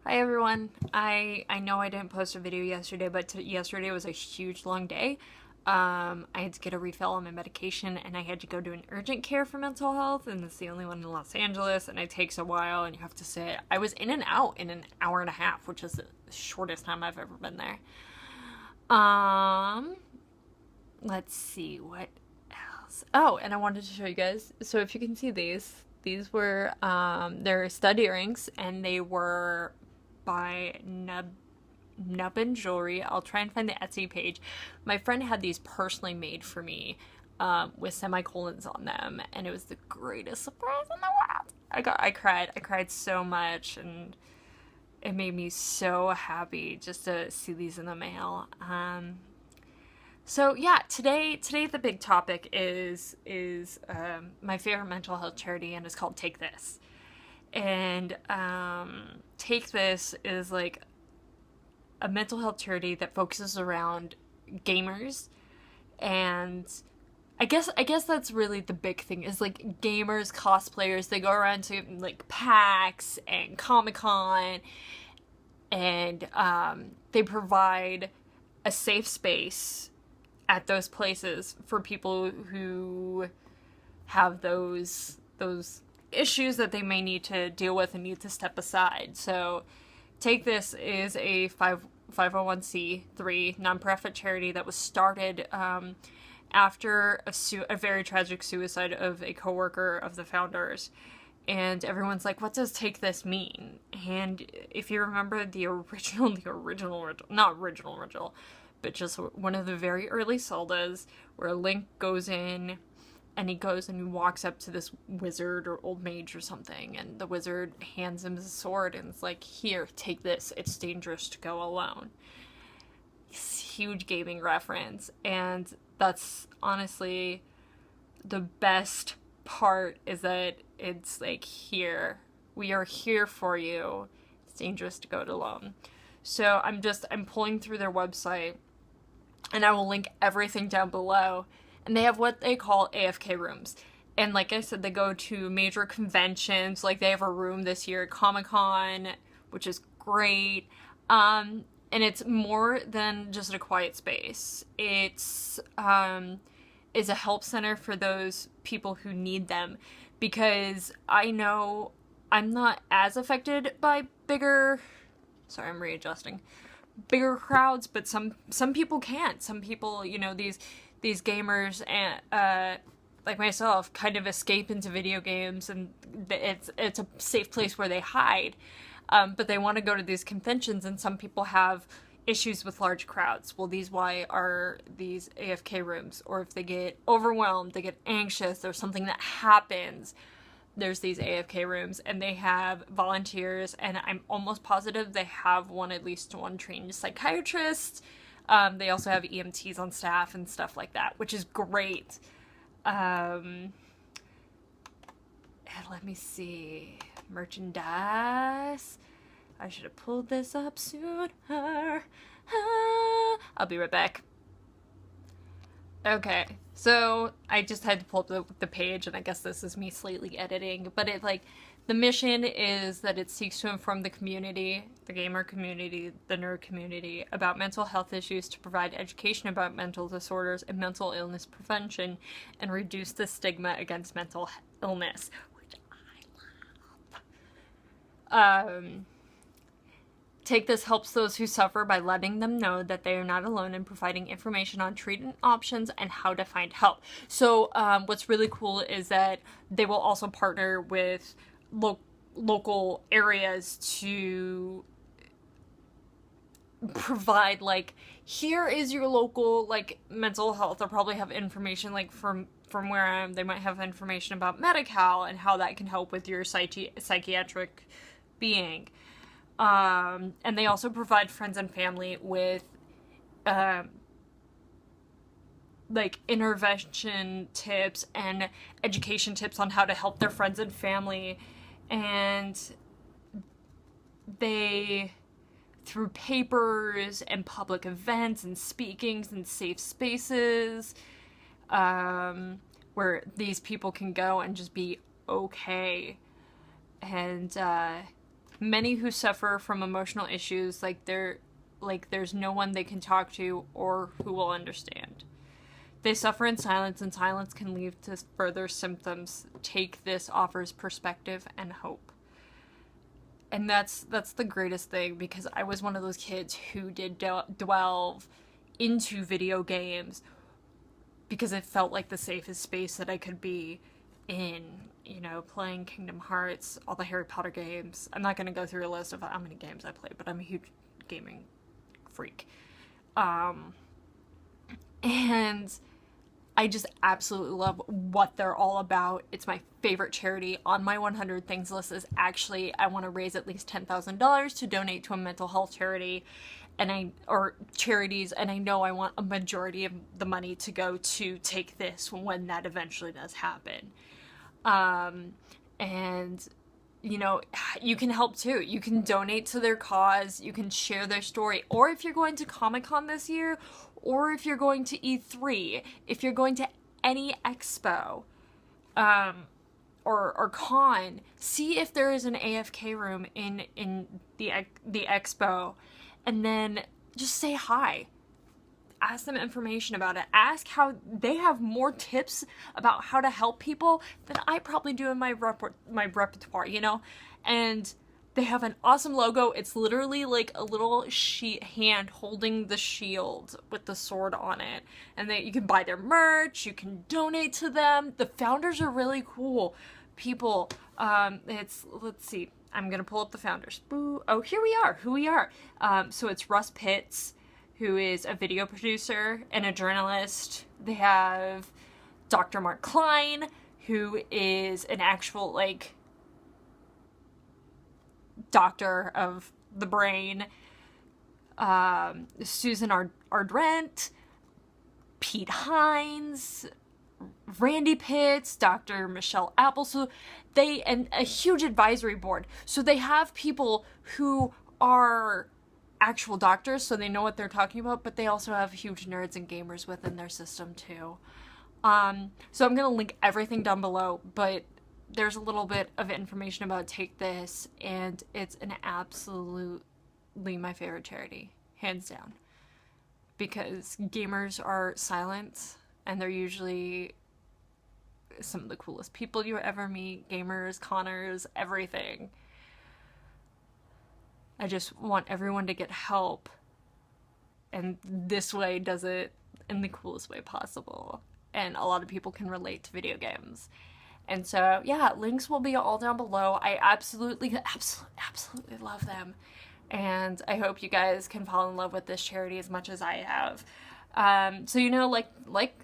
Hi everyone. I know I didn't post a video yesterday, but yesterday was a huge long day. I had to get a refill on my medication, and I had to go to an urgent care for mental health, and it's the only one in Los Angeles, and it takes a while, and you have to sit. I was in and out in an hour and a half, which is the shortest time I've ever been there. Let's see what else. Oh, and I wanted to show you guys. So if you can see these were they're stud earrings, and they were by Nubbin Jewelry. I'll try and find the Etsy page. My friend had these personally made for me with semicolons on them, and it was the greatest surprise in the world. I cried so much, and it made me so happy just to see these in the mail. So yeah, today the big topic is my favorite mental health charity, and it's called TakeThis. And TakeThis is like a mental health charity that focuses around gamers, and I guess that's really the big thing is like gamers, cosplayers. They go around to like PAX and Comic-Con, and they provide a safe space at those places for people who have those issues that they may need to deal with and need to step aside. So TakeThis is a 501c3 nonprofit charity that was started after a very tragic suicide of a coworker of the founders. And everyone's like, what does TakeThis mean? And if you remember the original, not original, but just one of the very early Zeldas, where Link goes in, and he goes and he walks up to this wizard or old mage or something, and the wizard hands him his sword, and it's like, here, take this, it's dangerous to go alone. It's a huge gaming reference, and that's honestly the best part, is that it's like, here, we are here for you, it's dangerous to go it alone. So I'm pulling through their website, and I will link everything down below. And they have what they call AFK rooms. And like I said, they go to major conventions. Like they have a room this year at Comic-Con, which is great. And it's more than just a quiet space. It's is a help center for those people who need them. Because I know I'm not as affected by bigger crowds, but some people can't. Some people, these gamers and like myself kind of escape into video games, and it's a safe place where they hide, but they want to go to these conventions, and some people have issues with large crowds. Well, why are these AFK rooms? Or if they get overwhelmed, they get anxious, there's something that happens, there's these AFK rooms, and they have volunteers, and I'm almost positive they have at least one trained psychiatrist. They also have EMTs on staff and stuff like that, which is great. And let me see. Merchandise. I should have pulled this up sooner. I'll be right back. Okay, so I just had to pull up the page, and I guess this is me slightly editing, but the mission is that it seeks to inform the community, the gamer community, the nerd community, about mental health issues, to provide education about mental disorders and mental illness prevention, and reduce the stigma against mental illness, which I love. TakeThis helps those who suffer by letting them know that they are not alone, and providing information on treatment options and how to find help. So what's really cool is that they will also partner with local areas to provide, here is your local mental health. They'll probably have information from where I am. They might have information about Medi-Cal and how that can help with your psychiatric being. And they also provide friends and family with intervention tips and education tips on how to help their friends and family. And they, through papers and public events and speakings and safe spaces, where these people can go and just be okay. And Many who suffer from emotional issues like there's no one they can talk to or who will understand. They suffer in silence, and silence can lead to further symptoms. TakeThis offers perspective and hope. And that's the greatest thing, because I was one of those kids who did delve into video games because it felt like the safest space that I could be in, you know, playing Kingdom Hearts, all the Harry Potter games. I'm not going to go through a list of how many games I play, but I'm a huge gaming freak. And I just absolutely love what they're all about. It's my favorite charity. On my 100 things list is actually, I want to raise at least $10,000 to donate to a mental health charity or charities, and I know I want a majority of the money to go to TakeThis when that eventually does happen. And you know, you can help too. You can donate to their cause, you can share their story, or if you're going to Comic-Con this year, or if you're going to E3, if you're going to any expo, or con, see if there is an AFK room in the expo, and then just say hi. Ask them information about it. Ask how they have more tips about how to help people than I probably do in my repertoire, you know? And they have an awesome logo. It's literally like a little hand holding the shield with the sword on it. And you can buy their merch, you can donate to them. The founders are really cool people. Let's see. I'm gonna pull up the founders. Boo. Oh, here we are. Who we are. So it's Russ Pitts, who is a video producer and a journalist. They have Dr. Mark Klein, who is an actual, like, doctor of the brain. Susan Ardrent, Pete Hines, Randy Pitts, Dr. Michelle Apple. So and a huge advisory board. So they have people who are actual doctors, so they know what they're talking about, but they also have huge nerds and gamers within their system too. So I'm gonna link everything down below, but there's a little bit of information about TakeThis, and it's an absolutely my favorite charity, hands down, because gamers are silent, and they're usually some of the coolest people you ever meet. Gamers, conners, everything. I just want everyone to get help, and this way does it in the coolest way possible, and a lot of people can relate to video games. And so yeah, links will be all down below. I absolutely love them, and I hope you guys can fall in love with this charity as much as I have. So you know, like,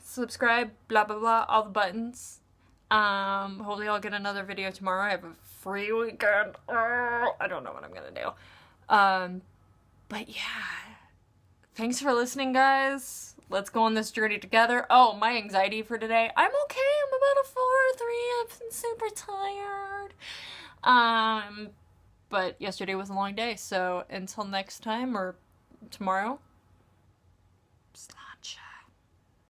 subscribe, blah blah blah, all the buttons. Hopefully I'll get another video tomorrow. I have a free weekend. I don't know what I'm gonna do. But yeah, thanks for listening, guys. Let's go on this journey together. Oh, my anxiety for today. I'm okay. I'm about a 4 or 3. I'm super tired. But yesterday was a long day. So until next time, or tomorrow,